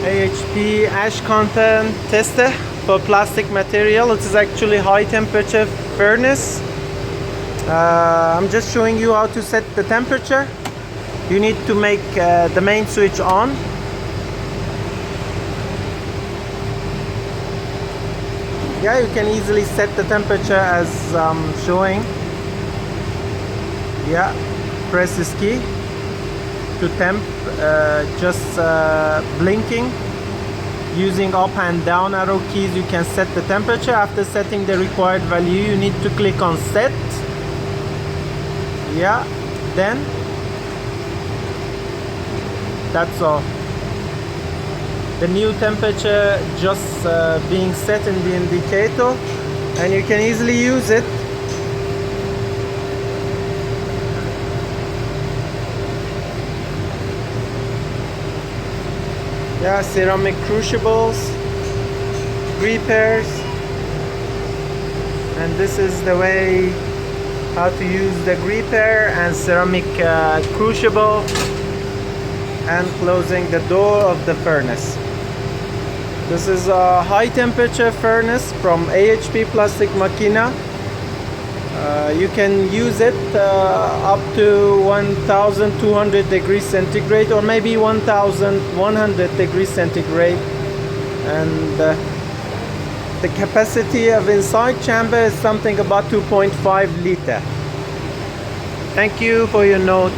AHP ash content tester for plastic material. It is actually high temperature furnace. I'm just showing you how to set the temperature. You need to make the main switch on. Yeah, you can easily set the temperature as I'm showing. Yeah, press this key to temp, just blinking. Using up and down arrow keys you can set the temperature. After setting the required value you need to click on set. Yeah, then that's all. The new temperature just being set in the indicator, and you can easily use it. Yeah, ceramic crucibles, grippers, and this is the way how to use the gripper and ceramic crucible and closing the door of the furnace. This is a high temperature furnace from AHP Plastic Makina. You can use it up to 1200 degrees centigrade or maybe 1100 degrees centigrade, and the capacity of inside chamber is something about 2.5 liter. Thank you for your note.